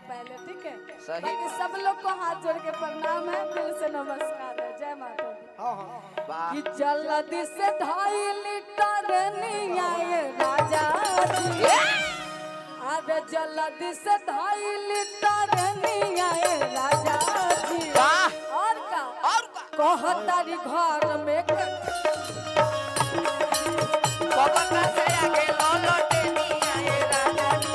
पहले, ठीक है? सही। बाकी सब लोग को हाथ जोड़ के प्रणाम है, दिल से नमस्कार है। जय माता दी। हाँ हाँ वाह कि जल्दी से 2.5 लीटर नहीं आए राजा जी, अरे जल्दी से 2.5 लीटर नहीं आए राजा जी। वाह और का कहतारी घर में बाबा का से आगे लौटे नहीं आए राजा जी।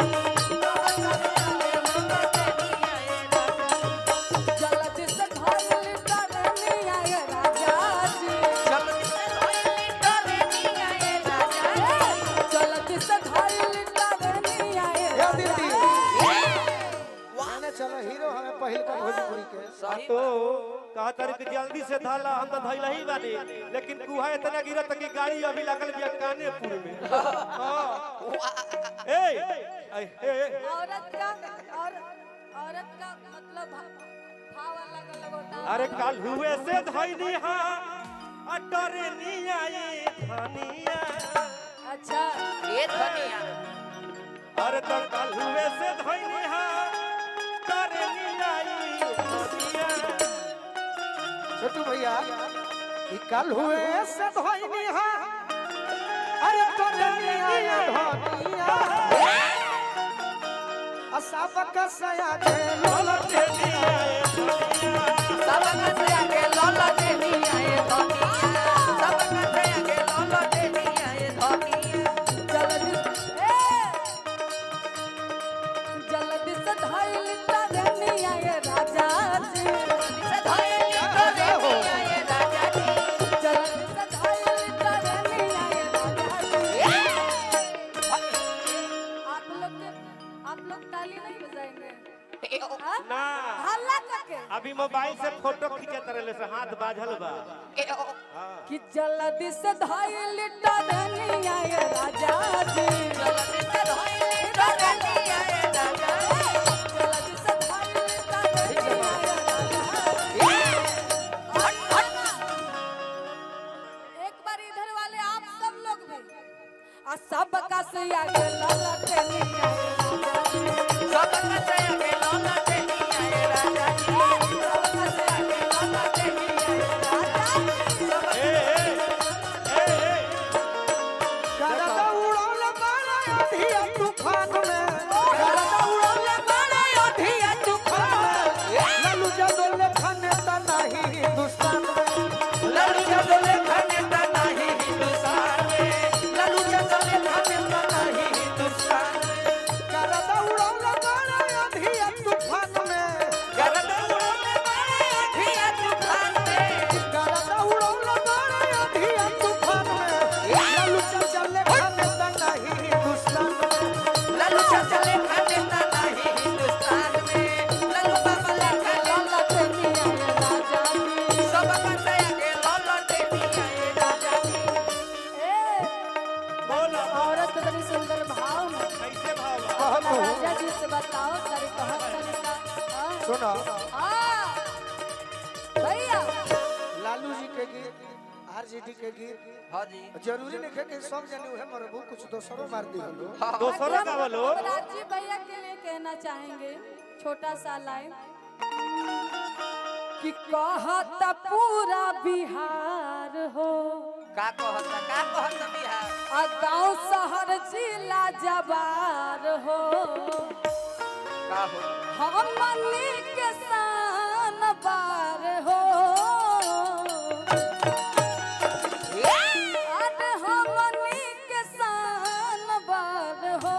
जल्दी से 2.5 लीटर नहीं आए राजा जी, जल्दी से 2.5 लीटर नहीं आए राजा जी। जल्दी से 2.5 लीटर नहीं आए या दीदी वाह मैंने चलो हीरो हमें पहल का भोजपुरी के सही तो कहा तारे कि जल्दी से धाला हम तो धैला ही बानी, लेकिन कुहा इतना गिरत कि गाड़ी अभी लगल बिया कानेपुर में। हां ए औरत का औरत का मतलब भाव अलग अलग होता है। अरे कल हुए से धैनी हां अटरे नी आई धनिया। अच्छा ये धनिया अरे तो कल हुए से धैनी हां अटरे नी आई धनिया। छोटू भैया कि कल हुए से धोइनी हा अरे तो दुनिया धोनिया असबक सया के लौटे नी आए धनिया। सब का से आगे लौटे नहीं आए धनिया। सब का से आगे लौटे नहीं आए धनिया। जल्दी से 2.5 लीटर नहीं आए राजा जी, से 2.5 लीटर नहीं आए राजा जी। जल्दी से 2.5 लीटर नहीं आए राजा जी। आप लोग ताली नहीं बजाएंगे? हाँ? ना हल्ला करके अभी मोबाइल से फोटो खींचे तरह से हाथ बाझल बा। कि जल्दी से 2.5 लीटर नहीं आए राजा जी, जल्दी से 2.5 लीटर नहीं आए राजा जी। जल्दी से 2.5 लीटर नहीं आए राजा जी। एक बार इधर वाले आप सब लोग भी आ सब का से आगे ललटे नहीं आए राजा जी, सब का से आगे लौटे नहीं आए राजा जी। सब का से आगे ललटे नहीं आए राजा जी। ए करदा उड़ौल बाला अधिया तूफान में करदा उड़ौल बाला अधिया तूफान में ललू जदोले खाने ता नहीं हिंदुस्तान में ललू जदोले खाने ता नहीं हिंदुस्तान में। ललू जदोले खाने ता नहीं हिंदुस्तान में। करदा उड़ौल बाला अधिया तूफान में करदा उड़ौले बाले अधिया तूफान में। करदा उड़ौल बाला अधिया तूफान में ललू चले खाने ता नहीं हिंदुस्तान में ललू चले खाने ता नहीं हिंदुस्तान में। ललू बाबा ले खाने ललटे नहीं आए राजा जी। सब का से आगे लौटे नहीं आए राजा जी। बोला औरत बड़ी सुंदर भाव में कैसे भाव बा? कहतू राजा जी से बताओ तारी कहत तरीका। हाँ? सुना हाँ भैया लालू जी के गीत आरजेडी के गीत हां जी जरूरी नहीं है कि सब जने उहे मरबू कुछ दोसरो मार दी हलो दोसरों का बोलो। हम राजीव भैया के लिए कहना चाहेंगे छोटा सा लाइन कि कहत पूरा बिहार हो का कहता बिहार। आ गाँव शहर जिला जवार हो, का हो हमनी के शान बार हो। अरे हमनी के शान बार हो।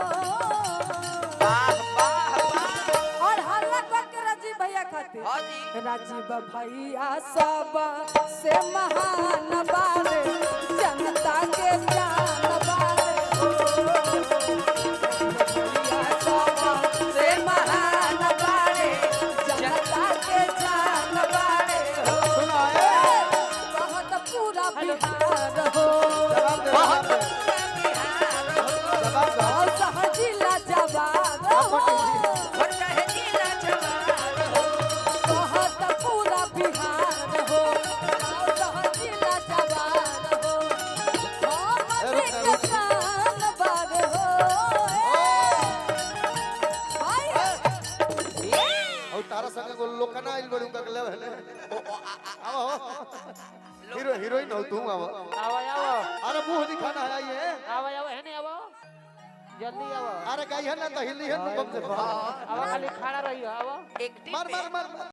वाह वाह वाह। और हल्ला करके राजीव भैया खातिर हां जी राजीव भैया सब से महान बारे जनता के जान बारे हो। भैया सब से महान बारे जनता के जान बारे हो। बहुत पूरा बिहार हो, जवाब दे बिहार हो। जवाब दे और सहजिला जवाब हो। और चाहे जिला जवान हो। बहुत पूरा बिहार हो, और सहजिला जवाब हो। हमनी के शान बार हो। और तारा संग को लोकना आइल बड़ू का ले भेले आओ हीरोइन हो तू आओ अरे मुंह दिखाना है ये जल्दी आओ अरे कहीं है ना तो हिली है कम से कम खाली खड़ा रहियो आओ मार